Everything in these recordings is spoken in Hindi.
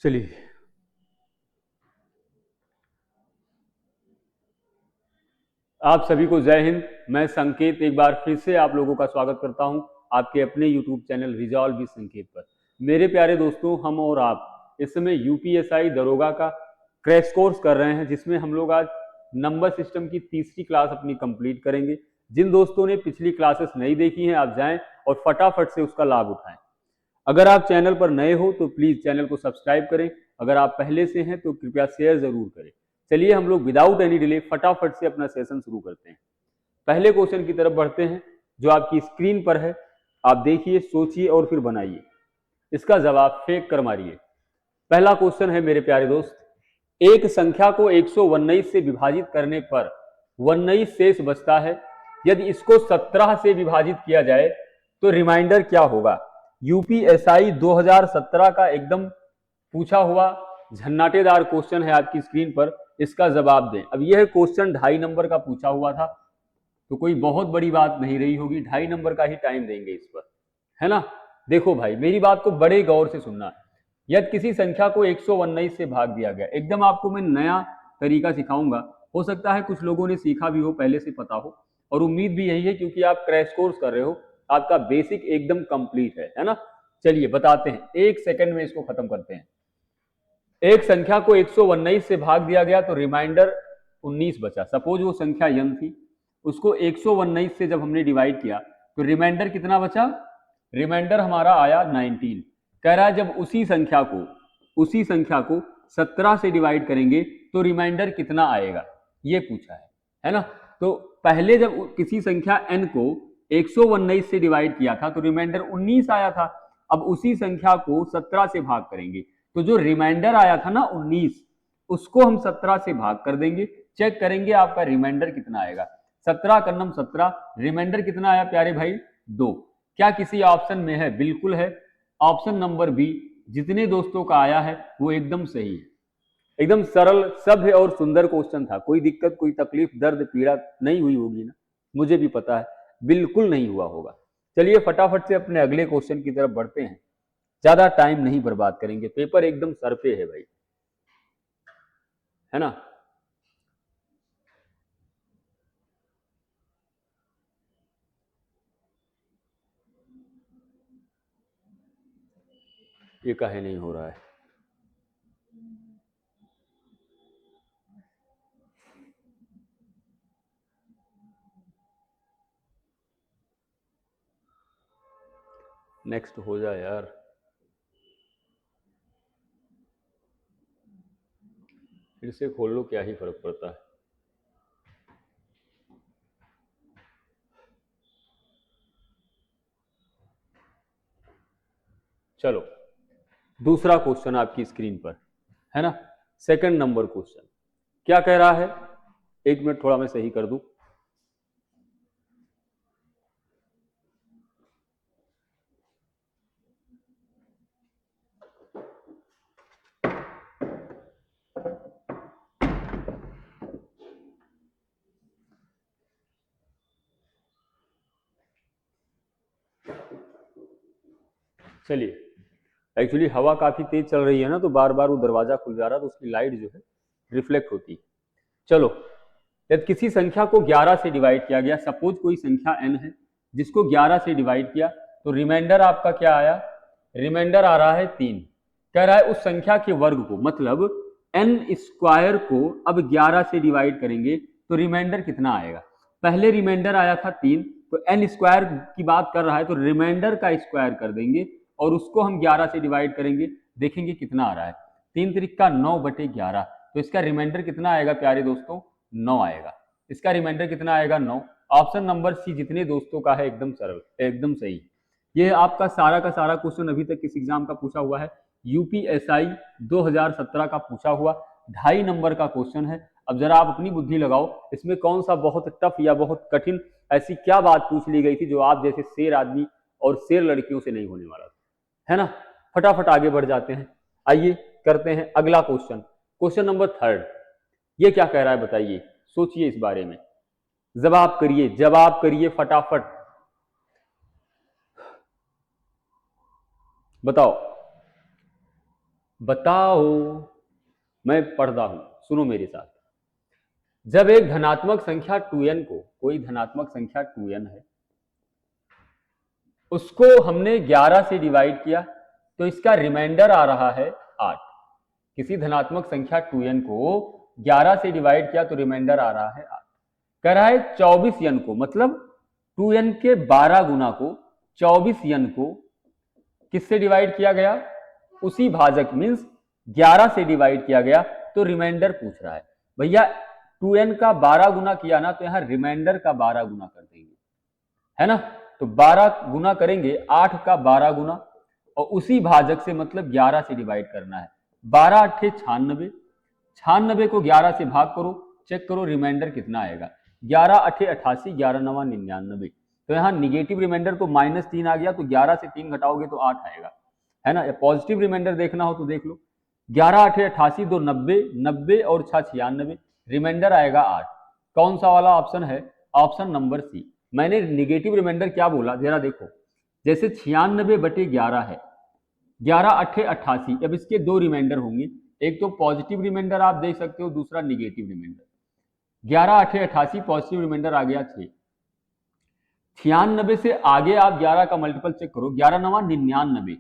चलिए, आप सभी को जय हिंद। मैं संकेत एक बार फिर से आप लोगों का स्वागत करता हूं आपके अपने YouTube चैनल रिजॉल्व विद संकेत पर। मेरे प्यारे दोस्तों, हम और आप इस समय यूपीएसआई दरोगा का क्रैश कोर्स कर रहे हैं, जिसमें हम लोग आज नंबर सिस्टम की तीसरी क्लास अपनी कंप्लीट करेंगे। जिन दोस्तों ने पिछली क्लासेस नहीं देखी हैं, आप जाएं और फटाफट से उसका लाभ उठाएं। अगर आप चैनल पर नए हो तो प्लीज चैनल को सब्सक्राइब करें। अगर आप पहले से हैं तो कृपया शेयर जरूर करें। चलिए, हम लोग विदाउट एनी डिले फटाफट से अपना सेशन शुरू करते हैं। पहले क्वेश्चन की तरफ बढ़ते हैं, जो आपकी स्क्रीन पर है। आप देखिए, सोचिए और फिर बनाइए। इसका जवाब फेंक कर मारिए। पहला क्वेश्चन है मेरे प्यारे दोस्त, एक संख्या को 119 से विभाजित करने पर 19 शेष बचता है। यदि इसको 17 से विभाजित किया जाए तो रिमाइंडर क्या होगा? यूपीएसआई 2017 का एकदम पूछा हुआ झन्नाटेदार क्वेश्चन है आपकी स्क्रीन पर। इसका जवाब दें। अब यह क्वेश्चन 2.5 नंबर का पूछा हुआ था, तो कोई बहुत बड़ी बात नहीं रही होगी। 2.5 नंबर का ही टाइम देंगे इस पर, है ना। देखो भाई, मेरी बात को बड़े गौर से सुनना। यदि किसी संख्या को 119 से भाग दिया गया, एकदम आपको मैं नया तरीका सिखाऊंगा। हो सकता है कुछ लोगों ने सीखा भी हो, पहले से पता हो, और उम्मीद भी यही है क्योंकि आप क्रैश कोर्स कर रहे हो, आपका बेसिक एकदम कंप्लीट है ना। चलिए बताते हैं, 1 सेकंड में इसको खत्म करते हैं। एक संख्या को 119 से भाग दिया गया तो रिमाइंडर 19 बचा। सपोज वो संख्या n थी, उसको 119 से जब हमने डिवाइड किया तो रिमाइंडर कितना बचा? रिमाइंडर हमारा आया 19। कह रहा है जब उसी संख्या को 17 से डिवाइड करेंगे तो रिमाइंडर कितना आएगा, ये पूछा है ना। तो पहले जब किसी संख्या n को 119 से डिवाइड किया था तो रिमाइंडर 19 आया था। अब उसी संख्या को 17 से भाग करेंगे तो जो रिमाइंडर आया था ना 19, उसको हम 17 से भाग कर देंगे। चेक करेंगे आपका रिमाइंडर कितना आएगा। 17 कन्नम 17, रिमाइंडर कितना आया प्यारे भाई? 2। क्या किसी ऑप्शन में है? बिल्कुल है। ऑप्शन नंबर बी जितने दोस्तों का आया है वो एकदम सही है। एकदम सरल, सभ्य और सुंदर क्वेश्चन था। कोई दिक्कत, कोई तकलीफ, दर्द, पीड़ा नहीं हुई होगी ना, मुझे भी पता है, बिल्कुल नहीं हुआ होगा। चलिए फटाफट से अपने अगले क्वेश्चन की तरफ बढ़ते हैं। ज्यादा टाइम नहीं बर्बाद करेंगे, पेपर एकदम सर पे है भाई, है ना। ये काहे नहीं हो रहा है? नेक्स्ट हो जाए यार। फिर से खोल लो, क्या ही फर्क पड़ता है। चलो, दूसरा क्वेश्चन आपकी स्क्रीन पर है ना। सेकंड नंबर क्वेश्चन क्या कह रहा है? एक मिनट, थोड़ा मैं सही कर दूं। चलिए, एक्चुअली हवा काफी तेज चल रही है ना, तो बार बार वो दरवाजा खुल जा रहा, तो उसकी लाइट जो है रिफ्लेक्ट होती है। चलो, यदि किसी संख्या को 11 से डिवाइड किया गया, सपोज कोई संख्या n है जिसको 11 से डिवाइड किया, तो रिमाइंडर आपका क्या आया? रिमाइंडर आ रहा है 3। कह रहा है उस संख्या के वर्ग को, मतलब n स्क्वायर को अब 11 से डिवाइड करेंगे तो रिमाइंडर कितना आएगा? पहले रिमाइंडर आया था 3, तो n स्क्वायर की बात कर रहा है तो रिमाइंडर का स्क्वायर कर देंगे और उसको हम 11 से डिवाइड करेंगे, देखेंगे कितना आ रहा है। 3 त्रिक 9/11, तो इसका रिमाइंडर कितना आएगा प्यारे दोस्तों? 9 आएगा। इसका रिमाइंडर कितना आएगा? 9। ऑप्शन नंबर सी जितने दोस्तों का है एकदम सरल, एकदम सही। ये आपका सारा का सारा क्वेश्चन अभी तक किस एग्जाम का पूछा हुआ है? यूपीएसआई 2017 का पूछा हुआ 2.5 नंबर का क्वेश्चन है। अब जरा आप अपनी बुद्धि लगाओ, इसमें कौन सा बहुत टफ या बहुत कठिन ऐसी क्या बात पूछ ली गई थी जो आप जैसे शेर आदमी और शेर लड़कियों से नहीं होने वाला था, है ना। फटाफट आगे बढ़ जाते हैं। आइए करते हैं अगला क्वेश्चन, क्वेश्चन नंबर 3। ये क्या कह रहा है बताइए, सोचिए इस बारे में, जवाब करिए, जवाब करिए फटाफट, बताओ। बताओ, मैं पढ़ता हूं, सुनो मेरे साथ। जब एक धनात्मक संख्या 2n को, कोई धनात्मक संख्या 2n है, उसको हमने 11 से डिवाइड किया तो इसका रिमाइंडर आ रहा है 8। किसी धनात्मक संख्या 2n को 11 से डिवाइड किया तो रिमाइंडर आ रहा है 8। कह रहा है 24n को, मतलब 2n के 12 गुना को 24n को किससे डिवाइड किया गया, उसी भाजक मीन्स 11 से डिवाइड किया गया, तो रिमाइंडर पूछ रहा है। भैया 2n का 12 गुना किया ना, तो यहां रिमाइंडर का 12 गुना कर देंगे, है ना। तो 12 गुना करेंगे, 8 का 12 गुना, और उसी भाजक से मतलब 11 से डिवाइड करना है। 12 अट्ठे 96, 96 को 11 से भाग करो, चेक करो रिमाइंडर कितना आएगा। 11 अट्ठे 88, 11 नवा 99। तो यहाँ निगेटिव रिमाइंडर तो -3 आ गया, तो 11 से 3 घटाओगे तो 8 आएगा, है ना। पॉजिटिव रिमाइंडर देखना हो तो देख लो, 11 अट्ठे 88, 2 90, 90 और 6 96, रिमाइंडर आएगा 8। कौन सा वाला ऑप्शन है, ऑप्शन नंबर सी। मैंने निगेटिव रिमाइंडर क्या बोला जरा देखो, जैसे 96/11 है, 11 अट्ठे 88, अब इसके दो रिमाइंडर होंगे, एक तो पॉजिटिव रिमाइंडर आप देख सकते हो, दूसरा निगेटिव रिमाइंडर। 11 अट्ठे 88, पॉजिटिव रिमाइंडर आ गया 6। 96 से आगे आप 11 का मल्टीपल चेक करो, 11 नवा 99,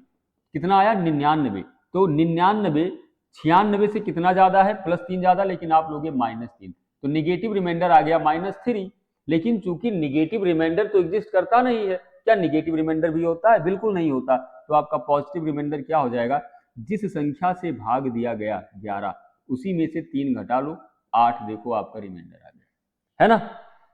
कितना आया 99। तो 99 96 से कितना ज्यादा है, +3 ज्यादा, लेकिन आप लोगे -3, तो निगेटिव रिमाइंडर आ गया -3। लेकिन चूंकि निगेटिव रिमाइंडर तो एग्जिस्ट करता नहीं है, क्या निगेटिव रिमाइंडर भी होता है, बिल्कुल नहीं होता। तो आपका पॉजिटिव रिमाइंडर क्या हो जाएगा, जिस संख्या से भाग दिया गया 11, उसी में से 3 घटा लो, 8, देखो आपका रिमाइंडर आ गया, है ना।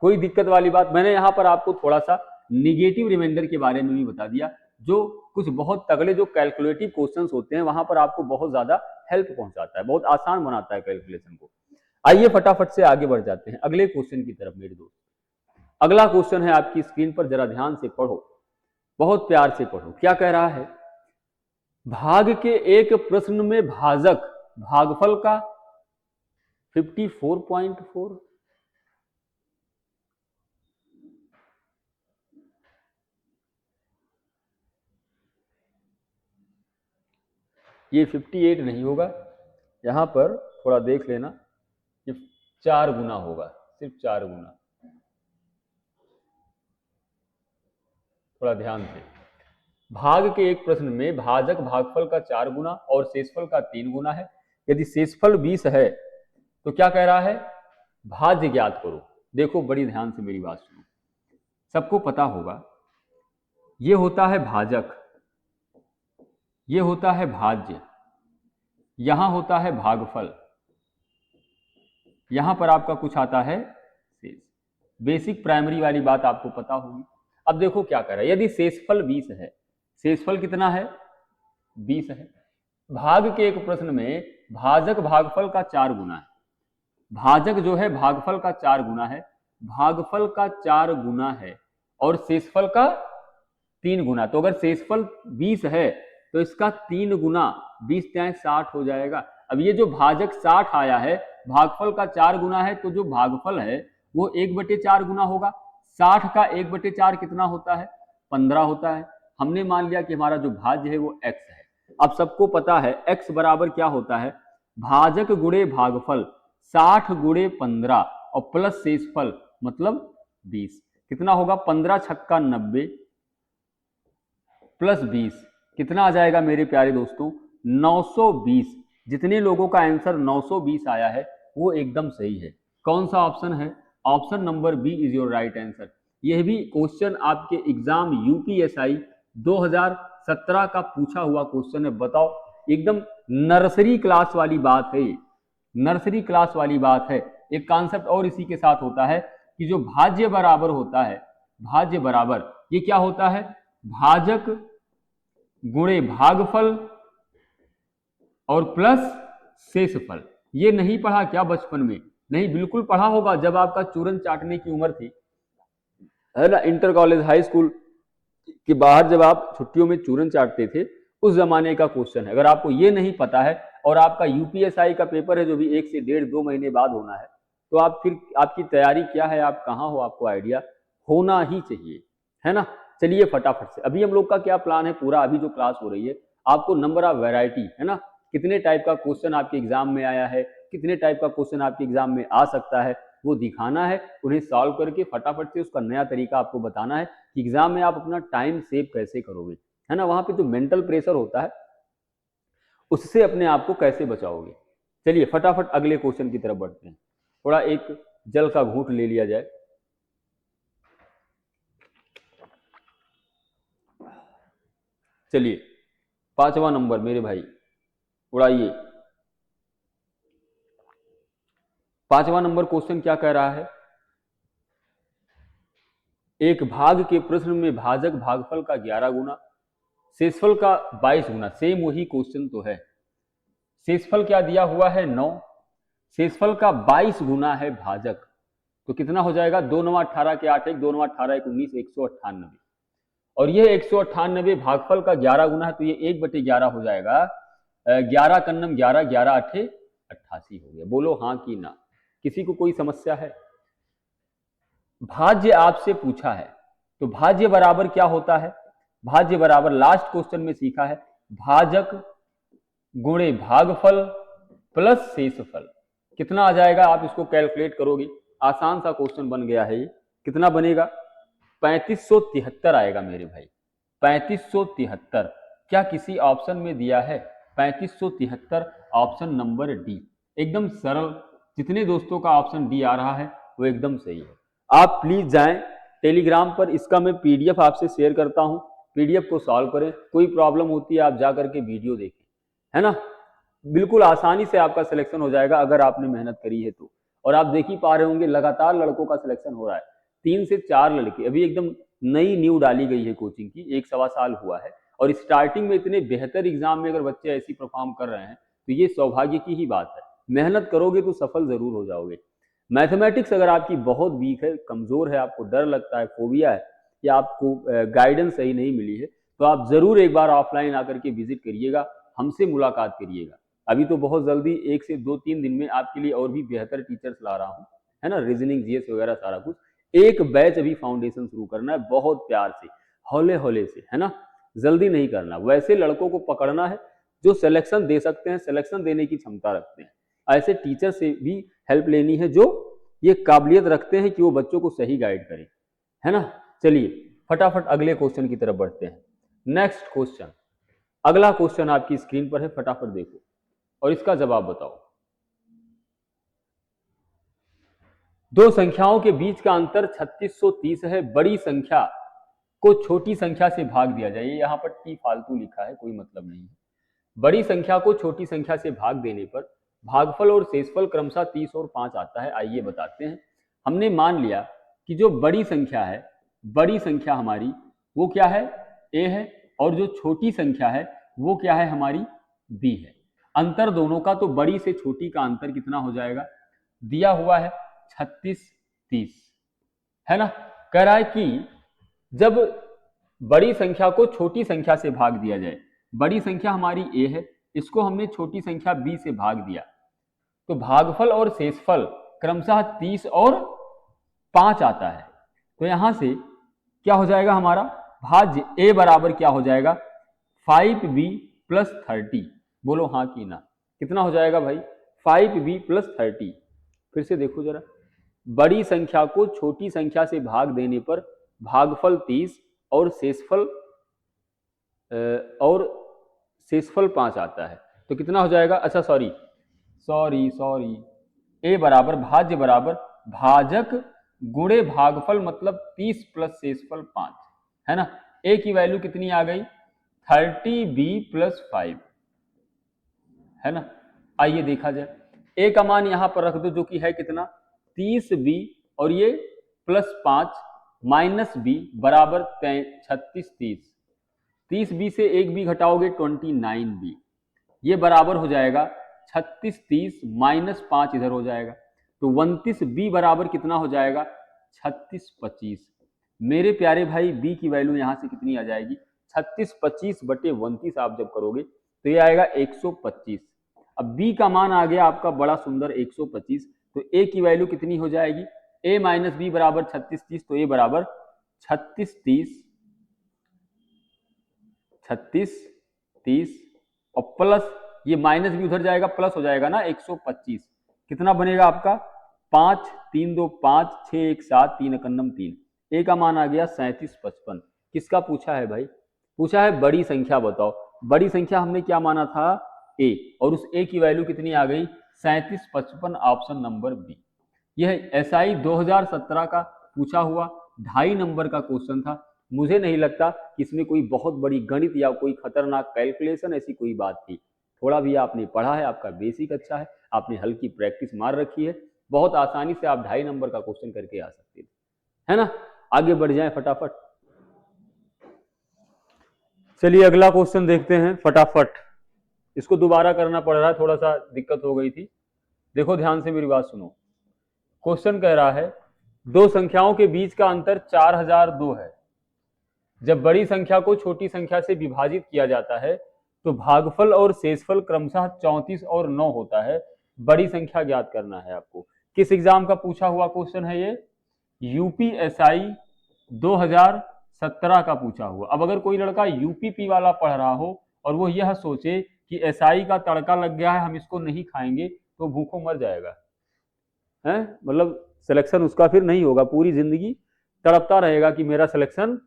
कोई दिक्कत वाली बात, मैंने यहां पर आपको थोड़ा सा निगेटिव रिमाइंडर के बारे में भी बता दिया, जो कुछ बहुत तगड़े जो कैलकुलेटिव क्वेश्चंस होते हैं वहां पर आपको बहुत ज्यादा हेल्प पहुंचाता है, बहुत आसान बनाता है कैलकुलेशन को। आइए फटाफट से आगे बढ़ जाते हैं अगले क्वेश्चन की तरफ मेरे दोस्त। अगला क्वेश्चन है आपकी स्क्रीन पर, जरा ध्यान से पढ़ो, बहुत प्यार से पढ़ो। क्या कह रहा है, भाग के एक प्रश्न में भाजक भागफल का 54.4, ये 58 नहीं होगा, यहां पर थोड़ा देख लेना, ये 4 गुना होगा, सिर्फ 4 गुना, थोड़ा ध्यान से। भाग के एक प्रश्न में भाजक भागफल का 4 गुना और शेषफल का 3 गुना है। यदि शेषफल 20 है तो क्या कह रहा है, भाज्य ज्ञात करो। देखो बड़ी ध्यान से मेरी बात सुनो, सबको पता होगा, ये होता है भाजक, ये होता है भाज्य, यहां होता है भागफल, यहां पर आपका कुछ आता है शेष। बेसिक प्राइमरी वाली बात आपको पता होगी। अब देखो क्या कर रहा है, यदि शेषफल 20 है, शेषफल कितना है 20 है, भाग के एक प्रश्न में भाजक भागफल का 4 गुना है, भाजक जो है भागफल का 4 गुना है, भागफल का 4 गुना है और शेषफल का 3 गुना। तो अगर शेषफल 20 है तो इसका 3 गुना, 20 × 60 हो जाएगा। अब ये जो भाजक 60 आया है, भागफल का 4 गुना है, तो जो भागफल है वो 1/4 गुना होगा। 60 का 1/4 कितना होता है, 15 होता है। हमने मान लिया कि हमारा जो भाज्य है वो x है। अब सबको पता है x बराबर क्या होता है, भाजक गुणे भागफल 60 गुणे 15 और प्लस शेषफल मतलब 20, कितना होगा 15 छक्का 90 प्लस 20, कितना आ जाएगा मेरे प्यारे दोस्तों 920। जितने लोगों का आंसर 920 आया है वो एकदम सही है। कौन सा ऑप्शन है, option number B is your right answer. यह भी क्वेश्चन आपके एग्जाम यूपीएसआई 2017 का पूछा हुआ क्वेश्चन है। बताओ, एकदम नर्सरी क्लास वाली बात है, नर्सरी क्लास वाली बात है। एक कॉन्सेप्ट और इसी के साथ होता है कि जो भाज्य बराबर होता है, भाज्य बराबर ये क्या होता है, भाजक गुणे भागफल और प्लस शेषफल। ये नहीं पढ़ा क्या बचपन में, नहीं बिल्कुल पढ़ा होगा जब आपका चूरन चाटने की उम्र थी, है ना। इंटर कॉलेज हाई स्कूल के बाहर जब आप छुट्टियों में चूरन चाटते थे, उस जमाने का क्वेश्चन है। अगर आपको ये नहीं पता है और आपका यूपीएसआई का पेपर है जो भी 1 से 1.5-2 महीने बाद होना है, तो आप फिर आपकी तैयारी क्या है, आप कहाँ हो, आपको आइडिया होना ही चाहिए, है ना। चलिए फटाफट से, अभी हम लोग का क्या प्लान है पूरा, अभी जो क्लास हो रही है आपको नंबर ऑफ वैरायटी, है ना, कितने टाइप का क्वेश्चन आपके एग्जाम में आया है, कितने टाइप का क्वेश्चन आपके एग्जाम में आ सकता है, वो दिखाना है, उन्हें सॉल्व करके फटाफट से उसका नया तरीका आपको बताना है कि एग्जाम में आप अपना टाइम सेव कैसे करोगे, है ना। वहां पे जो मेंटल प्रेशर होता है उससे अपने आप को कैसे बचाओगे। चलिए फटाफट अगले क्वेश्चन की तरफ बढ़ते हैं। थोड़ा एक जल का घूंट ले लिया जाए। चलिए 5वां नंबर मेरे भाई उड़ाइए। 5वां नंबर क्वेश्चन क्या कह रहा है, एक भाग के प्रश्न में भाजक भागफल का 11 गुना, शेषफल का 22 गुना। सेम वही क्वेश्चन तो है। शेषफल क्या दिया हुआ है 9, शेषफल का 22 गुना है भाजक, तो कितना हो जाएगा 2 9 18 के 8 1 2 9 18 1 19 198, और ये 198 भागफल का 11 गुना है, तो ये 1/11 हो जाएगा। 11 कन्नम 11 11 8 88 हो गया। बोलो हाँ कि ना। किसी को कोई समस्या है? भाज्य आपसे पूछा है, तो भाज्य बराबर क्या होता है, भाज्य बराबर लास्ट क्वेश्चन में सीखा है भाजक गुणे भागफल प्लस शेषफल। कितना आ जाएगा आप इसको कैलकुलेट करोगे, आसान सा क्वेश्चन बन गया है ये। कितना बनेगा 3573 आएगा मेरे भाई, 3573। क्या किसी ऑप्शन में दिया है 3573? ऑप्शन नंबर डी एकदम सरल। जितने दोस्तों का ऑप्शन डी आ रहा है वो एकदम सही है। आप प्लीज जाएं टेलीग्राम पर, इसका मैं पीडीएफ आपसे शेयर करता हूं, पीडीएफ को सॉल्व करें। कोई प्रॉब्लम होती है आप जा करके वीडियो देखें, है ना। बिल्कुल आसानी से आपका सिलेक्शन हो जाएगा अगर आपने मेहनत करी है तो। और आप देख ही पा रहे होंगे लगातार लड़कों का सिलेक्शन हो रहा है। 3 से 4 लड़के, अभी एकदम नई न्यू डाली गई है कोचिंग की, 1 सवा साल हुआ है, और स्टार्टिंग में इतने बेहतर एग्जाम में अगर बच्चे ऐसी परफॉर्म कर रहे हैं तो ये सौभाग्य की ही बात है। मेहनत करोगे तो सफल जरूर हो जाओगे। मैथमेटिक्स अगर आपकी बहुत वीक है, कमजोर है, आपको डर लगता है, फोबिया है, या आपको गाइडेंस सही नहीं मिली है, तो आप जरूर एक बार ऑफलाइन आकर के विजिट करिएगा, हमसे मुलाकात करिएगा। अभी तो बहुत जल्दी 1 से 2-3 दिन में आपके लिए और भी बेहतर टीचर्स ला रहा हूँ, है ना, रीजनिंग जीएस वगैरह सारा कुछ। एक बैच अभी फाउंडेशन शुरू करना है, बहुत प्यार से, हौले हौले से, है ना, जल्दी नहीं करना। वैसे लड़कों को पकड़ना है जो सिलेक्शन दे सकते हैं, सिलेक्शन देने की क्षमता रखते हैं। ऐसे टीचर से भी हेल्प लेनी है जो ये काबिलियत रखते हैं कि वो बच्चों को सही गाइड करें, है ना। चलिए फटाफट अगले क्वेश्चन की तरफ बढ़ते हैं। नेक्स्ट क्वेश्चन, अगला क्वेश्चन आपकी स्क्रीन पर है, फटाफट देखो और इसका जवाब बताओ। दो संख्याओं के बीच का अंतर 3630 है, बड़ी संख्या को छोटी संख्या से भाग दिया जाए। यहां पर टी फालतू लिखा है, कोई मतलब नहीं है। बड़ी संख्या को छोटी संख्या से भाग देने पर भागफल और शेषफल क्रमशः 30 और 5 आता है। आइए बताते हैं। हमने मान लिया कि जो बड़ी संख्या है, बड़ी संख्या हमारी वो क्या है, ए है, और जो छोटी संख्या है वो क्या है हमारी, बी है। अंतर दोनों का, तो बड़ी से छोटी का अंतर कितना हो जाएगा, दिया हुआ है 3630, है ना। कह रहा है कि जब बड़ी संख्या को छोटी संख्या से भाग दिया जाए, बड़ी संख्या हमारी ए है, इसको हमने छोटी संख्या बी से भाग दिया, तो भागफल और शेषफल क्रमशः 30 और 5 आता है। तो यहां से क्या हो जाएगा हमारा भाज्य ए बराबर क्या हो जाएगा 5b प्लस 30। बोलो हाँ कि ना। कितना हो जाएगा भाई 5b प्लस 30। फिर से देखो जरा, बड़ी संख्या को छोटी संख्या से भाग देने पर भागफल 30 और शेषफल 5 आता है। तो कितना हो जाएगा, अच्छा सॉरी ए बराबर भाज्य बराबर भाजक गुणे भागफल, मतलब 30 प्लस शेषफल 5, है ना। ए की वैल्यू कितनी आ गई 30b प्लस 5, है ना। आइए देखा जाए, ए का मान यहां पर रख दो जो कि है कितना 30b, और ये प्लस 5 माइनस बी बराबर 3630। 30b से एक बी घटाओगे 29b, ये बराबर हो जाएगा 3630 माइनस 5 इधर हो जाएगा, तो 29b बराबर कितना हो जाएगा 3625। मेरे प्यारे भाई बी की वैल्यू यहां से कितनी आ जाएगी 3625 बटे 29 आप जब करोगे तो ये आएगा 125। अब बी का मान आ गया आपका बड़ा सुंदर 125, तो ए की वैल्यू कितनी हो जाएगी ए माइनस बी बराबर 3630, तो ए बराबर 3630 और प्लस ये माइनस भी उधर जाएगा, प्लस हो जाएगा ना 125। कितना बनेगा आपका 5 3 2 5 6 1 7 3 एकन्नम 3। ए का मान आ गया 3755। किसका पूछा है भाई? पूछा है बड़ी संख्या बताओ। बड़ी संख्या हमने क्या माना था? ए, और उस ए की वैल्यू कितनी आ गई? 3755, ऑप्शन नंबर बी। यह एसआई 2017 का पूछा हुआ 2.5 नंबर का क्वेश्चन था। मुझे नहीं लगता कि इसमें कोई बहुत बड़ी गणित या कोई खतरनाक कैलकुलेशन ऐसी कोई बात थी। थोड़ा भी आपने पढ़ा है, आपका बेसिक अच्छा है, आपने हल्की प्रैक्टिस मार रखी है, बहुत आसानी से आप 2.5 नंबर का क्वेश्चन करके आ सकते थे, है ना। आगे बढ़ जाएं फटाफट। चलिए अगला क्वेश्चन देखते हैं फटाफट। इसको दोबारा करना पड़ रहा है, थोड़ा सा दिक्कत हो गई थी। देखो ध्यान से मेरी बात सुनो। क्वेश्चन कह रहा है दो संख्याओं के बीच का अंतर 4002 है। जब बड़ी संख्या को छोटी संख्या से विभाजित किया जाता है तो भागफल और शेषफल क्रमशः 34 और 9 होता है। बड़ी संख्या ज्ञात करना है आपको। किस एग्जाम का पूछा हुआ क्वेश्चन है ये? यूपीएसआई 2017 का पूछा हुआ। अब अगर कोई लड़का यूपीपी वाला पढ़ रहा हो और वो यह सोचे कि एसआई का तड़का लग गया है, हम इसको नहीं खाएंगे, तो भूखों मर जाएगा, है। मतलब सिलेक्शन उसका फिर नहीं होगा, पूरी जिंदगी तड़पता रहेगा कि मेरा सिलेक्शन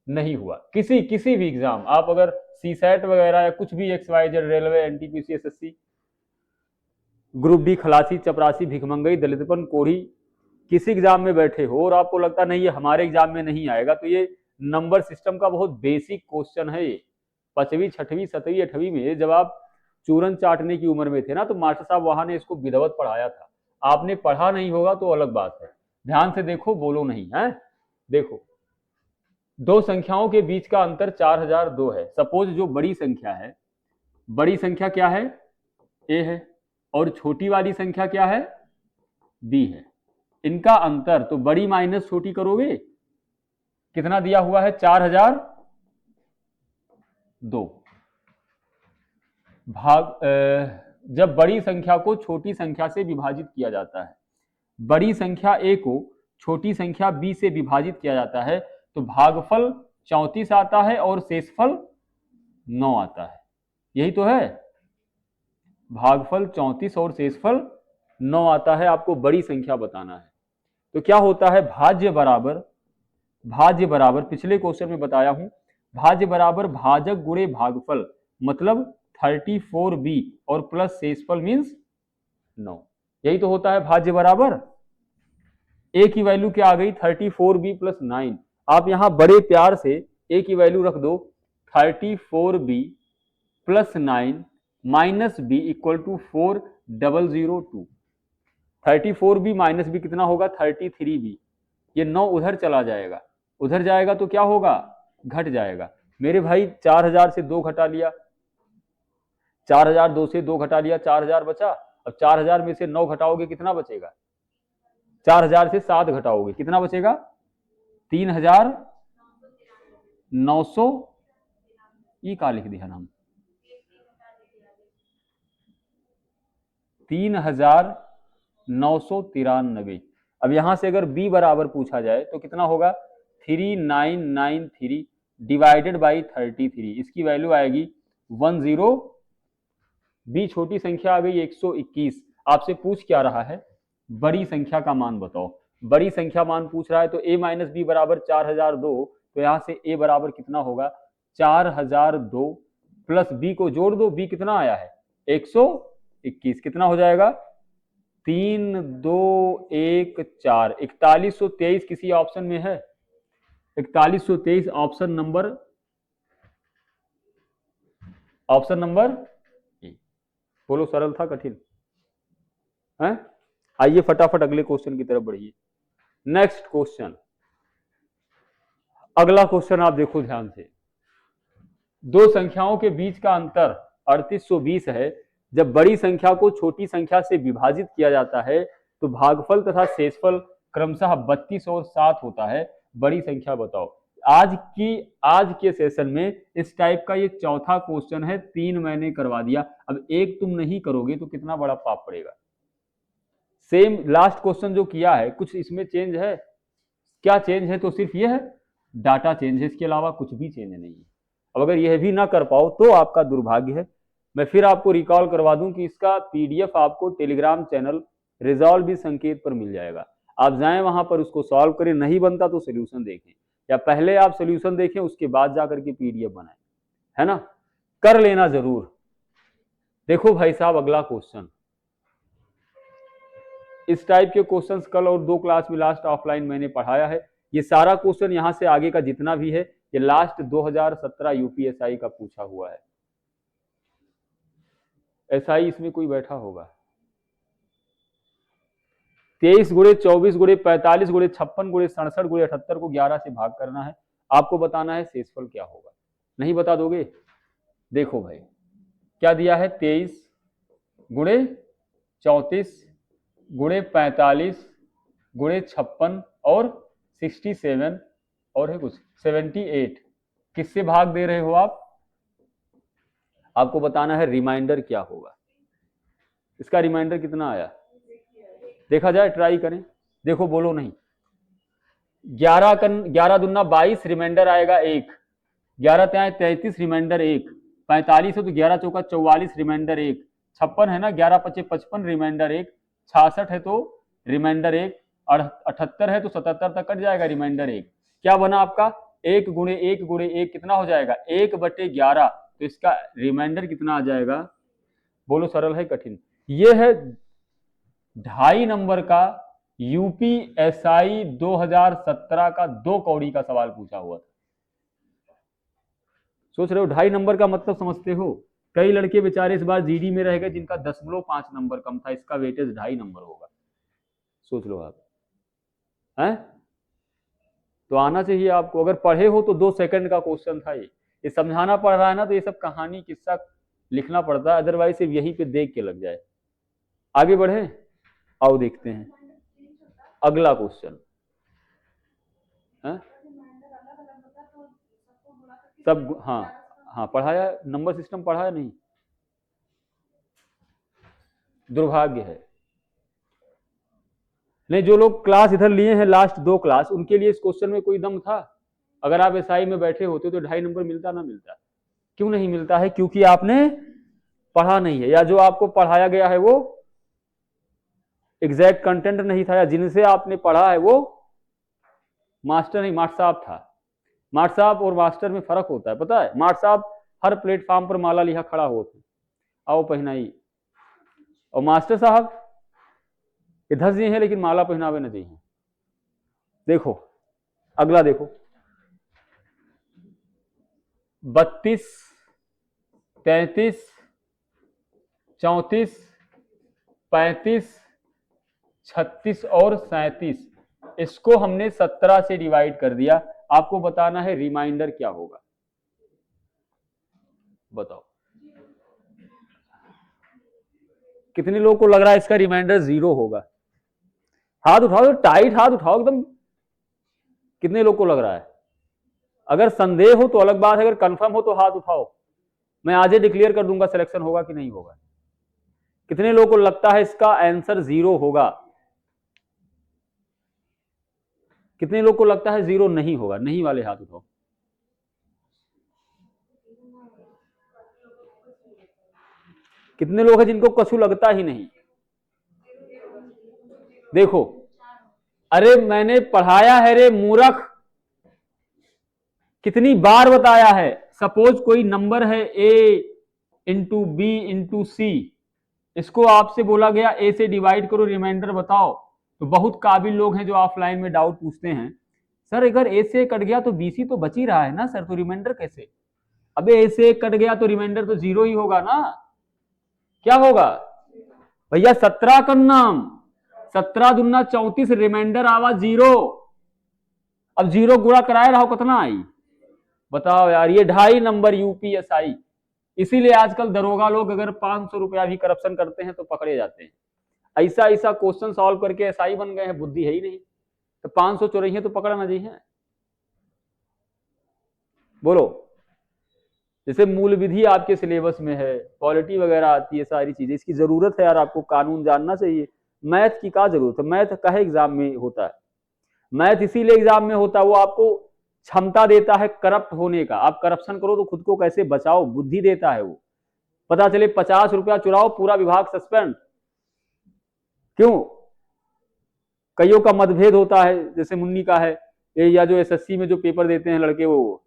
नहीं हुआ। किसी भी एग्जाम, आप अगर सीसेट वगैरह या कुछ भी XYZ, railway, NTPC, SSC, group D, खलासी, चपरासी, भिखमंगई, दलितपन, कोढ़ी, किसी एग्जाम में बैठे हो और आपको लगता नहीं ये हमारे एग्जाम में नहीं आएगा, तो ये नंबर सिस्टम का बहुत बेसिक क्वेश्चन है। ये 5वीं 6वीं 7वीं 8वीं में जब आप चूरन चाटने की उम्र में थे ना, तो मास्टर साहब वहां ने इसको विधिवत पढ़ाया था। आपने पढ़ा नहीं होगा तो अलग बात है। ध्यान से देखो, बोलो नहीं, है। देखो, दो संख्याओं के बीच का अंतर 4002 है। सपोज जो बड़ी संख्या है, बड़ी संख्या क्या है? ए है, और छोटी वाली संख्या क्या है? बी है। इनका अंतर तो बड़ी माइनस छोटी करोगे, कितना दिया हुआ है? 4002 भाग जब बड़ी संख्या को छोटी संख्या से विभाजित किया जाता है, बड़ी संख्या ए को छोटी संख्या बी से विभाजित किया जाता है, तो भागफल 34 आता है और शेषफल 9 आता है। यही तो है, भागफल 34 और शेषफल 9 आता है। आपको बड़ी संख्या बताना है। तो क्या होता है? भाज्य बराबर पिछले क्वेश्चन में बताया हूं, भाज्य बराबर भाजक गुणे भागफल, मतलब 34b और प्लस शेषफल मीन्स 9। यही तो होता है भाज्य बराबर। ए की वैल्यू क्या आ गई? 34b plus 9। आप यहां बड़े प्यार से ए की वैल्यू रख दो 34b plus 9 minus B equal to 4002। 34b minus B कितना होगा? 33b। ये 9 उधर चला जाएगा, उधर जाएगा तो क्या होगा? घट जाएगा। मेरे भाई 4000 से 2 घटा लिया, 4002 से 2 घटा लिया, 4000 बचा। अब 4000 में से 9 घटाओगे, कितना बचेगा? 4000 से 7 घटाओगे, कितना बचेगा? 3900। ई का लिख दिया हम? 3993। अब यहां से अगर b बराबर पूछा जाए तो कितना होगा? 3993 डिवाइडेड बाई 33। इसकी वैल्यू आएगी 10। b छोटी संख्या आ गई 121। आपसे पूछ क्या रहा है? बड़ी संख्या का मान बताओ। बड़ी संख्या मान पूछ रहा है, तो a माइनस बी बराबर 4002। तो यहां से a बराबर कितना होगा? 4002 प्लस b को जोड़ दो, b कितना आया है? 121। कितना हो जाएगा? 3 2 1 4। 4123 किसी ऑप्शन में है? 4123 ऑप्शन नंबर ए। बोलो, सरल था कठिन है? आइए फटाफट अगले क्वेश्चन की तरफ बढ़िए। नेक्स्ट क्वेश्चन, अगला क्वेश्चन आप देखो ध्यान से। दो संख्याओं के बीच का अंतर 3820 है। जब बड़ी संख्या को छोटी संख्या से विभाजित किया जाता है तो भागफल तथा शेषफल क्रमशः 32 और 7 होता है। बड़ी संख्या बताओ। आज के सेशन में इस टाइप का ये चौथा क्वेश्चन है। 3 मैंने करवा दिया, अब एक तुम नहीं करोगे तो कितना बड़ा पाप पड़ेगा। सेम लास्ट क्वेश्चन जो किया है, कुछ इसमें चेंज है? क्या चेंज है? तो सिर्फ ये है, डाटा चेंज है, इसके अलावा कुछ भी चेंज नहीं है। अब अगर यह भी ना कर पाओ तो आपका दुर्भाग्य है, मैं फिर आपको रिकॉल करवा दूं कि इसका पीडीएफ आपको टेलीग्राम चैनल रिजॉल्व भी संकेत पर मिल जाएगा। आप जाएं वहां पर, उसको सॉल्व करें, नहीं बनता तो सोल्यूशन देखें, या पहले आप सोल्यूशन देखें उसके बाद जाकर के पीडीएफ बनाएं, है ना, कर लेना जरूर। देखो भाई साहब, अगला क्वेश्चन, इस टाइप के क्वेश्चंस कल और 2 क्लास में लास्ट ऑफलाइन मैंने पढ़ाया है। ये सारा क्वेश्चन यहां से आगे का जितना भी है ये लास्ट 2017 यूपीएसआई का पूछा हुआ है। एसआई इसमें कोई बैठा होगा। 23 गुणे 24 गुणे 45 गुणे 56 गुणे 67 गुणे 78 को 11 से भाग करना है। आपको बताना है शेषफल क्या होगा। नहीं बता दोगे? देखो भाई क्या दिया है, 23 गुणे 34 गुणे 45 गुणे 56 और 67 और है कुछ 78, किससे भाग दे रहे हो आप? आपको बताना है रिमाइंडर क्या होगा। इसका रिमाइंडर कितना आया देखा जाए, ट्राई करें। देखो बोलो नहीं। 11 दूना 22, रिमाइंडर आएगा 1, 11 त्यां 33, रिमाइंडर 1, 45 है तो 11 चौका 44, रिमाइंडर 1, 56 है ना, 11 पचे 55, रिमाइंडर 1, 66 है तो रिमाइंडर 1, 78 है तो 77 तक कट जाएगा, रिमाइंडर 1। क्या बना आपका? 1 गुणे 1 गुणे 1 कितना हो जाएगा? 1/11। तो इसका रिमाइंडर कितना आ जाएगा? बोलो, सरल है कठिन? ये है 2.5 नंबर का यूपीएसआई 2017 का 2 कौड़ी का सवाल पूछा हुआ था। सोच रहे हो 2.5 नंबर का मतलब समझते हो? कई लड़के बेचारे इस बार जीडी में रह गए जिनका 0.5 नंबर कम था, इसका वेटेज 2.5 नंबर होगा। सोच लो आप, हैं? तो आना चाहिए आपको। अगर पढ़े हो तो 2 सेकंड का क्वेश्चन था ये समझाना पड़ रहा है ना, तो ये सब कहानी किस्सा लिखना पड़ता है, अदरवाइज सिर्फ यहीं पे देख के लग जाए। आगे बढ़े, आओ देखते हैं अगला क्वेश्चन। सब हाँ पढ़ाया, नंबर सिस्टम पढ़ाया नहीं, दुर्भाग्य है। नहीं, जो लोग क्लास इधर लिए हैं लास्ट 2 क्लास, उनके लिए इस क्वेश्चन में कोई दम था। अगर आप एसआई में बैठे होते तो 2.5 नंबर मिलता ना मिलता? क्यों नहीं मिलता है? क्योंकि आपने पढ़ा नहीं है, या जो आपको पढ़ाया गया है वो एग्जैक्ट कंटेंट नहीं था, या जिनसे आपने पढ़ा है वो मास्टर नहीं, मास्टर साहब था। मास्टर साहब और मास्टर में फर्क होता है, पता है? मास्टर साहब हर प्लेटफॉर्म पर माला लिखा खड़ा होते, आओ पहनाई, और मास्टर साहब इधर जी हैं लेकिन माला पहनावे न चाहिए। देखो अगला, देखो 32, 33, 34, 35, 36 और 37, इसको हमने 17 से डिवाइड कर दिया। आपको बताना है रिमाइंडर क्या होगा। बताओ कितने लोगों को लग रहा है इसका रिमाइंडर 0 होगा? हाथ उठाओ, टाइट हाथ उठाओ एकदम। कितने लोग को लग रहा है? अगर संदेह हो तो अलग बात है, अगर कंफर्म हो तो हाथ उठाओ। मैं आज ही डिक्लेयर कर दूंगा सिलेक्शन होगा कि नहीं होगा। कितने लोगों को लगता है इसका आंसर 0 होगा? कितने लोग को लगता है 0 नहीं होगा? नहीं वाले हाथ उठाओ। कितने लोग हैं जिनको कछु लगता ही नहीं? देखो, अरे मैंने पढ़ाया है रे मूर्ख, कितनी बार बताया है। सपोज कोई नंबर है a इंटू बी इंटू सी, इसको आपसे बोला गया a से डिवाइड करो, रिमाइंडर बताओ। तो बहुत काबिल लोग हैं जो ऑफलाइन में डाउट पूछते हैं, सर अगर a से कट गया तो bc तो बच ही रहा है ना सर, तो रिमाइंडर कैसे? अबे a से कट गया तो रिमाइंडर तो 0 ही होगा ना। क्या होगा भैया? 17 का नाम, 17 दूना 34, रिमाइंडर आवा 0। अब 0 गुणा कराए रहो, कितना आई बताओ यार? ये 2.5 नंबर यूपीएसआई। इसीलिए आजकल दरोगा लोग अगर 500 रुपया भी करप्शन करते हैं तो पकड़े जाते हैं। ऐसा ऐसा क्वेश्चन सॉल्व करके एसआई बन गए हैं, बुद्धि है ही नहीं। तो 500 चोरी है तो पकड़ना चाहिए। बोलो, जैसे मूल विधि आपके सिलेबस में है, पॉलिटी वगैरह आती है, सारी चीजें, इसकी जरूरत है यार, आपको कानून जानना चाहिए। मैथ की क्या जरूरत है? मैथ कहे एग्जाम में होता है, मैथ इसीलिए एग्जाम में होता है, वो आपको क्षमता देता है करप्ट होने का। आप करप्शन करो तो खुद को कैसे बचाओ, बुद्धि देता है वो। पता चले 50 रुपया चुराओ, पूरा विभाग सस्पेंड। क्यों? कईयों का मतभेद होता है, जैसे मुन्नी का है, या जो एसएससी में जो पेपर देते हैं लड़के, वो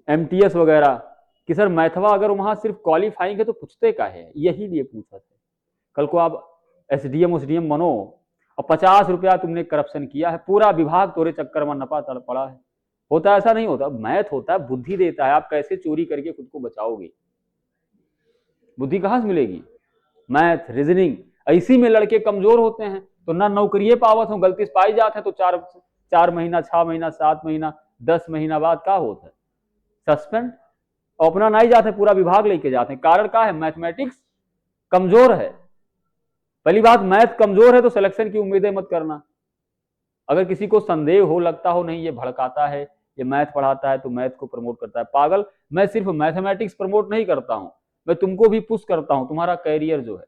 एमटीएस वगैरह, कि सर मैथवा अगर वहां सिर्फ क्वालिफाइंग है तो पूछते का है, यही लिए पूछा था। कल को आप एसडीएम उसडीएम बनो और 50 रुपया तुमने करप्शन किया है, पूरा विभाग तोरे चक्कर में नपा पड़ा है। होता ऐसा नहीं होता, मैथ होता है, बुद्धि देता है, आप कैसे चोरी करके खुद को बचाओगे। बुद्धि कहां से मिलेगी? मैथ, रीजनिंग, इसी में लड़के कमजोर होते हैं, तो ना नौकरिये पावत हो, गलती से पाई जाते हैं तो 4 महीना, 6 महीना, 7 महीना, 10 महीना बाद क्या होता है? सस्पेंड। अपना नहीं जाते, पूरा विभाग लेके जाते हैं। कारण क्या है? मैथमेटिक्स कमजोर है। पहली बात, मैथ कमजोर है तो सिलेक्शन की उम्मीदें मत करना। अगर किसी को संदेह हो, लगता हो नहीं ये भड़काता है, ये मैथ पढ़ाता है तो मैथ को प्रमोट करता है, पागल, मैं सिर्फ मैथमेटिक्स प्रमोट नहीं करता हूं, मैं तुमको भी पुश करता हूं, तुम्हारा कैरियर जो है।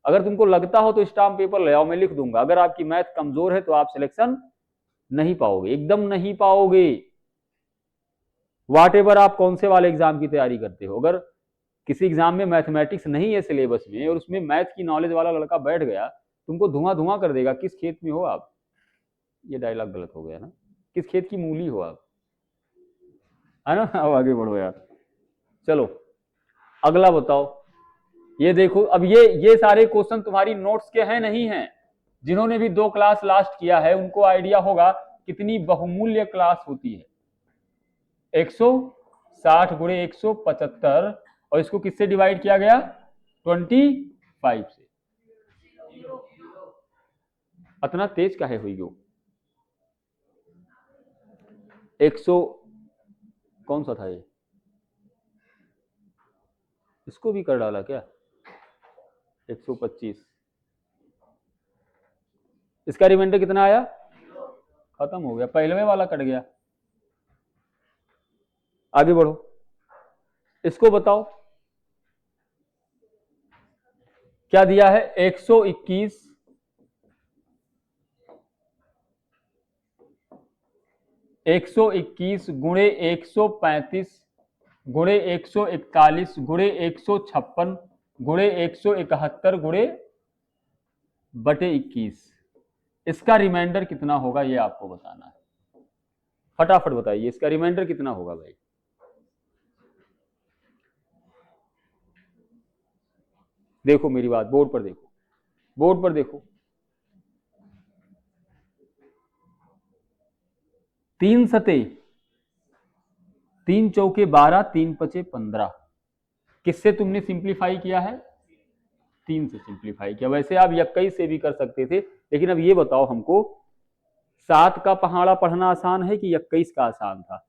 अगर तुमको लगता हो तो स्टाम्प पेपर ले आओ, मैं लिख दूंगा। अगर आपकी मैथ कमजोर है तो आप सिलेक्शन नहीं पाओगे, एकदम नहीं पाओगे। वाट एवर आप कौन से वाले एग्जाम की तैयारी करते हो, अगर किसी एग्जाम में मैथमेटिक्स नहीं है सिलेबस में और उसमें मैथ की नॉलेज वाला लड़का बैठ गया, तुमको धुआं धुआं कर देगा। किस खेत में हो आप? ये डायलॉग गलत हो गया ना, किस खेत की मूली हो आप, है ना? अब आगे बढ़ो यार। चलो अगला बताओ। ये देखो, अब ये सारे क्वेश्चन तुम्हारी नोट्स के हैं नहीं हैं। जिन्होंने भी 2 क्लास लास्ट किया है उनको आइडिया होगा कितनी बहुमूल्य क्लास होती है। 160 गुणे 175, और इसको किससे डिवाइड किया गया? 25 से। इतना तेज काहे हुई हो? 100 कौन सा था ये? इसको भी कर डाला क्या? 125। इसका रिमाइंडर कितना आया? खत्म हो गया, पहलवे वाला कट गया। आगे बढ़ो, इसको बताओ क्या दिया है? 121 गुणे 135 गुणे 141 गुणे 156 गुणे 171 गुणे बटे 21। इसका रिमाइंडर कितना होगा ये आपको बताना है। फटाफट बताइए, इसका रिमाइंडर कितना होगा भाई? देखो मेरी बात, बोर्ड पर देखो, बोर्ड पर देखो। 3 सते 3 चौके 12, 3 पचे 15। किससे तुमने सिंप्लीफाई किया है? 3 से सिंप्लीफाई किया। वैसे आप 21 से भी कर सकते थे, लेकिन अब ये बताओ हमको, 7 का पहाड़ा पढ़ना आसान है कि 21 का आसान था?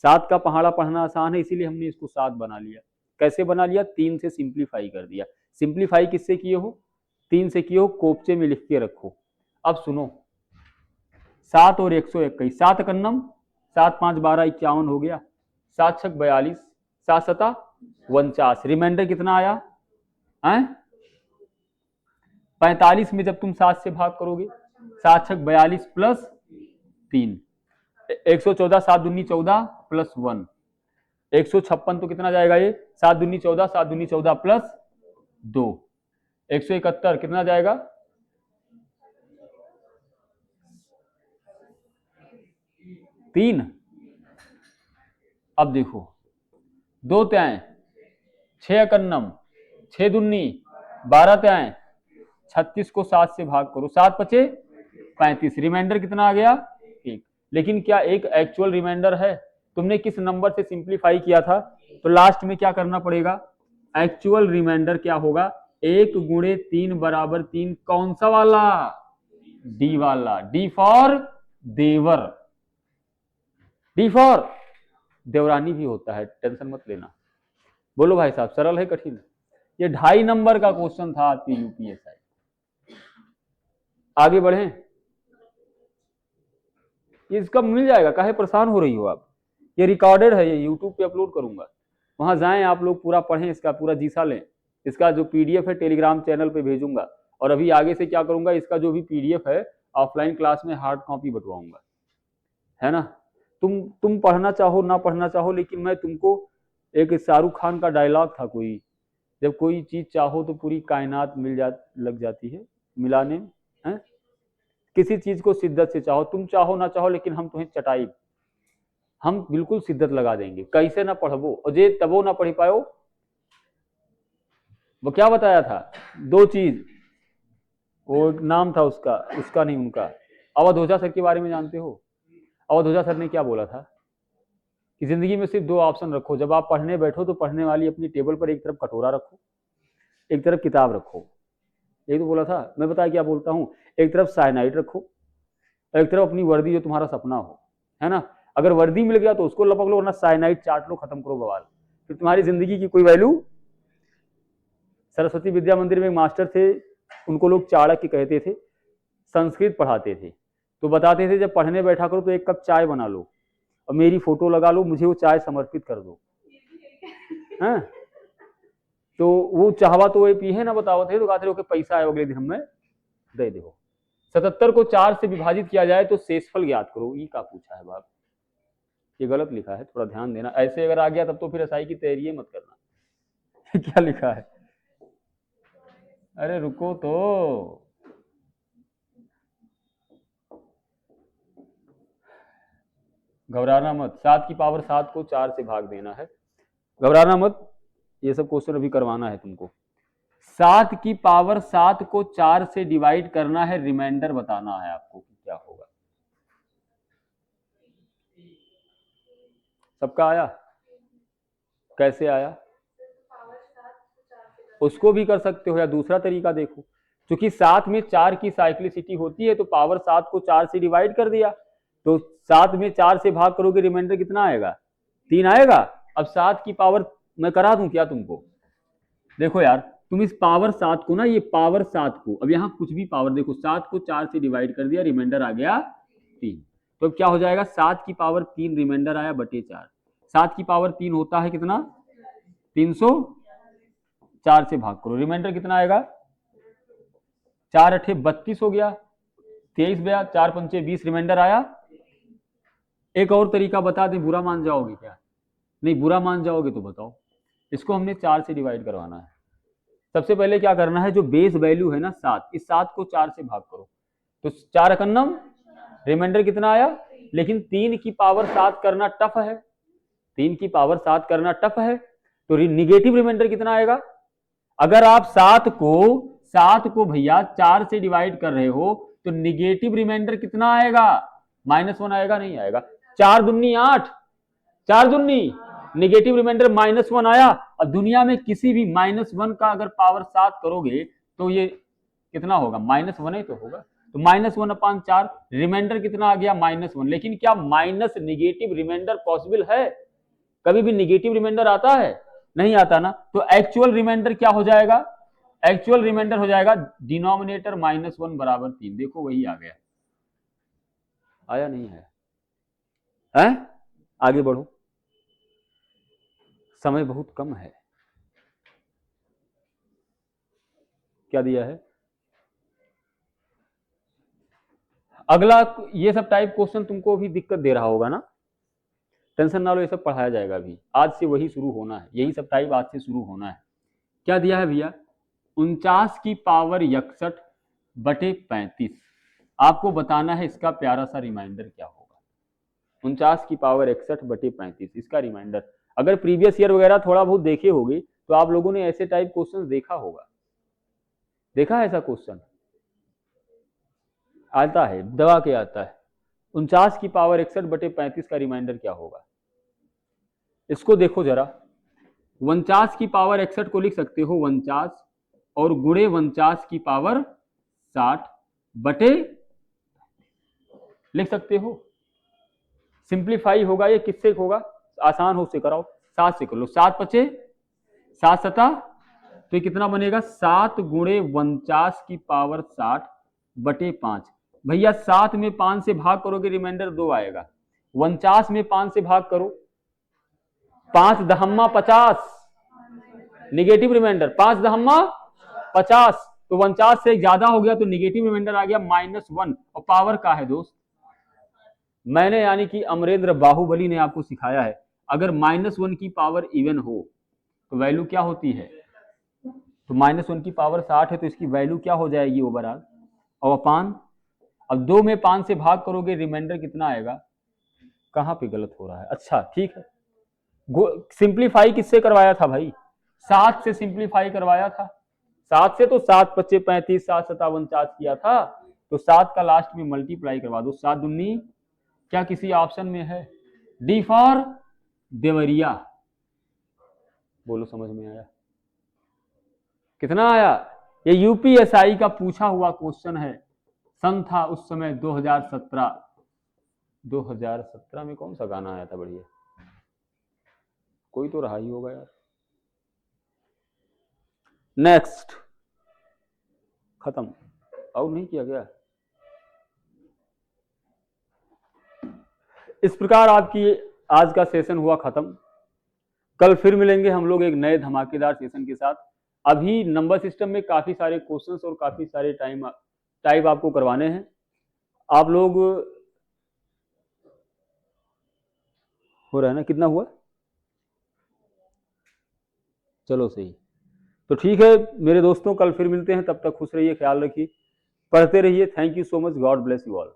7 का पहाड़ा पढ़ना आसान है, इसीलिए हमने इसको 7 बना लिया। कैसे बना लिया? 3 से सिंप्लीफाई कर दिया। सिंप्लीफाई किससे किए हो? 3 से किए हो, कोपचे में लिख के रखो। अब सुनो, 7 और 121, 7 कन्नम 7 5 12 51 हो गया, 7 6 42, 7 7 49। रिमाइंडर कितना आया? 45 में जब तुम 7 से भाग करोगे, 7 6 42 प्लस 3, 114, 7 दूनी 14 प्लस 1, 156 तो कितना जाएगा ये? 7 दूनी 14, 7 दूनी 14 प्लस 2, 171 कितना जाएगा? 3। अब देखो, 2 त्याएं 6 कन्नम, 6 दुन्नी 12 त्याएं 36 को 7 से भाग करो, 7 पचे 35। रिमाइंडर कितना आ गया? 1। लेकिन क्या एक एक्चुअल रिमाइंडर है? तुमने किस नंबर से सिंप्लीफाई किया था? तो लास्ट में क्या करना पड़ेगा? एक्चुअल रिमाइंडर क्या होगा? 1 गुणे 3 बराबर 3। कौन सा वाला? डी वाला। डी फॉर देवर, डी फॉर देवरानी भी होता है, टेंशन मत लेना। बोलो भाई साहब, सरल है कठिन? ये 2.5 नंबर का क्वेश्चन था आपकी यूपीएसआई। आगे बढ़े, इसका मिल जाएगा, काहे परेशान हो रही हो आप? ये रिकॉर्डेड है, ये यूट्यूब पे अपलोड करूंगा, वहां जाएं आप लोग, पूरा पढ़ें, इसका पूरा जीसा लें। इसका जो पीडीएफ है टेलीग्राम चैनल पे भेजूंगा, और अभी आगे से क्या करूंगा, इसका जो भी पीडीएफ है ऑफलाइन क्लास में हार्ड कॉपी बंटवाऊंगा, है ना? तुम पढ़ना चाहो ना पढ़ना चाहो, लेकिन मैं तुमको एक शाहरुख खान का डायलॉग था कोई, जब कोई चीज चाहो तो पूरी कायनात लग जाती है मिलाने में, है? किसी चीज को शिद्दत से चाहो, तुम चाहो ना चाहो लेकिन हम तुम्हें चटाई, हम बिल्कुल शिद्दत लगा देंगे, कैसे ना पढ़बो और जे तबो ना पढ़ी पायो। वो क्या बताया था, दो चीज, वो एक नाम था उसका, उसका नहीं उनका, अवध ओझा सर के बारे में जानते हो? अवध ओझा सर ने क्या बोला था कि जिंदगी में सिर्फ दो ऑप्शन रखो, जब आप पढ़ने बैठो तो पढ़ने वाली अपनी टेबल पर एक तरफ कटोरा रखो, एक तरफ किताब रखो। यही तो बोला था। मैं बताया क्या बोलता हूँ, एक तरफ साइनाइड रखो, एक तरफ अपनी वर्दी जो तुम्हारा सपना हो, है ना? अगर वर्दी मिल गया तो उसको लपक लो, वरना साइनाइड चाट लो, खत्म करो बवाल, फिर तुम्हारी जिंदगी की कोई वैल्यू। सरस्वती विद्या मंदिर में एक मास्टर थे, उनको लोग चाणक्य कहते थे, संस्कृत पढ़ाते थे, तो बताते थे जब पढ़ने बैठा करो तो एक कप चाय बना लो और मेरी फोटो लगा लो, मुझे वो चाय समर्पित कर दो, हैं? तो वो चाहवा तो वो पी है ना, बताओ थे तो कहते हो कि पैसा है अगले दिन हमें दे दो। 77 को 4 से विभाजित किया जाए तो शेषफल ज्ञात करो, ये का पूछा है बाप, ये गलत लिखा है, थोड़ा ध्यान देना। ऐसे अगर आ गया तब तो फिर एसआई की तैयारी मत करना। क्या लिखा है, अरे रुको तो, घबराना मत। 7 की पावर 7 को 4 से भाग देना है, घबराना मत, ये सब क्वेश्चन अभी करवाना है तुमको। 7 की पावर 7 को 4 से डिवाइड करना है, रिमाइंडर बताना है आपको कि क्या होगा। सबका आया? कैसे आया? उसको भी कर सकते हो या दूसरा तरीका देखो, क्योंकि 7 में 4 की साइक्लिसिटी होती है तो पावर 7 को 4 से डिवाइड कर दिया, तो 7 में 4 से भाग करोगे, रिमाइंडर कितना आएगा? 3 आएगा। अब 7 की पावर मैं करा दूं क्या तुमको? देखो यार, तुम इस पावर 7 को ना, ये पावर 7 को, अब यहाँ कुछ भी पावर देखो, 7 को 4 से डिवाइड कर दिया, रिमाइंडर आ गया 3, तो अब क्या हो जाएगा? 7 की पावर 3 रिमाइंडर आया बटे 4, 7 की पावर 3 होता है कितना? 300, 4 से भाग करो, रिमाइंडर कितना आएगा? 4 अठे 32 हो गया, 23 गया, 4 पंचे 20, रिमाइंडर आया। एक और तरीका बता दें, बुरा मान जाओगे क्या? नहीं, बुरा मान जाओगे तो बताओ। इसको हमने 4 से डिवाइड करवाना है। सबसे पहले क्या करना है, जो बेस वैल्यू है ना 7, इस 7 को 4 से भाग करो, तो 4 एकन्नम, रिमाइंडर कितना आया? लेकिन 3 की पावर 7 करना टफ है, 3 की पावर 7 करना टफ है, तो निगेटिव रिमाइंडर कितना आएगा? अगर आप 7 को भैया 4 से डिवाइड कर रहे हो तो निगेटिव रिमाइंडर कितना आएगा? -1 आएगा, नहीं आएगा? 4 दूनी 8, 4 दूनी, निगेटिव रिमाइंडर -1 आया। अब दुनिया में किसी भी -1 का अगर पावर 7 करोगे तो ये कितना होगा? -1 ही तो होगा, तो -1/4, रिमाइंडर कितना आ गया? -1। लेकिन क्या माइनस निगेटिव रिमाइंडर पॉसिबल है? कभी भी निगेटिव रिमाइंडर आता है? नहीं आता ना। तो एक्चुअल रिमाइंडर क्या हो जाएगा? एक्चुअल रिमाइंडर हो जाएगा डिनोमिनेटर -1 बराबर 3। देखो वही आ गया, आया नहीं है? आगे बढ़ो, समय बहुत कम है। क्या दिया है? अगला, ये सब टाइप क्वेश्चन तुमको भी दिक्कत दे रहा होगा ना, टेंशन ना लो, ये सब पढ़ाया जाएगा अभी, आज से वही शुरू होना है, यही सब टाइप आज से शुरू होना है। क्या दिया है भैया? 49 की पावर 61 बटे 35, आपको बताना है इसका प्यारा सा रिमाइंडर क्या होगा। 49 की पावर 61 बटे 35, इसका रिमाइंडर, अगर प्रीवियस ईयर वगैरह थोड़ा बहुत देखे होंगे तो आप लोगों ने ऐसे टाइप क्वेश्चन देखा होगा, देखा है ऐसा क्वेश्चन? आता है, दबा के आता है। 49 की पावर 61 बटे 35 का रिमाइंडर क्या होगा? इसको देखो जरा, 49 की पावर 61 को लिख सकते हो 49 और गुणे 49 की पावर 60 बटे, लिख सकते हो। सिंप्लीफाई होगा ये, किससे होगा? आसान हो से कराओ, 7 से कर लो, 7 पचे 7 सता, तो ये कितना बनेगा? 7 गुणे 49 की पावर 60 बटे 5। भैया 7 में 5 से भाग करोगे, रिमाइंडर 2 आएगा। 49 में 5 से भाग करो, 5 दहम्मा 50, निगेटिव रिमाइंडर, 5 दहम्मा 50, तो 49 से ज्यादा हो गया तो निगेटिव रिमाइंडर आ गया -1, और पावर का है दोस्त, मैंने यानी कि अमरेंद्र बाहुबली ने आपको सिखाया है। अगर -1 की पावर इवन हो तो वैल्यू क्या होती है, तो -1 की पावर 60 है तो इसकी वैल्यू क्या हो जाएगी ओवरऑल, और अपान, अब 2 में 5 से भाग करोगे रिमाइंडर कितना आएगा, कहां पे गलत हो रहा है, अच्छा ठीक है, सिंप्लीफाई किससे करवाया था भाई, 7 से सिंप्लीफाई करवाया था, 7 से, तो 7 × 5 = 35, 7 × 7 = 49 किया था, तो 7 का लास्ट में मल्टीप्लाई करवा दो, 7 दूनी, क्या किसी ऑप्शन में है, डी फॉर देवरिया, बोलो समझ में आया, कितना आया, ये यूपीएसआई का पूछा हुआ क्वेश्चन है, सन था उस समय 2017 में कौन सा गाना आया था बढ़िया, कोई तो रहा ही होगा यार। नेक्स्ट, खत्म, और नहीं किया गया। इस प्रकार आपकी आज का सेशन हुआ खत्म, कल फिर मिलेंगे हम लोग एक नए धमाकेदार सेशन के साथ। अभी नंबर सिस्टम में काफी सारे क्वेश्चंस और काफी सारे टाइप आपको करवाने हैं, आप लोग, हो रहा है ना, कितना हुआ, चलो सही, तो ठीक है मेरे दोस्तों, कल फिर मिलते हैं, तब तक खुश रहिए, ख्याल रखिए, पढ़ते रहिए, thank you so much, God bless you all.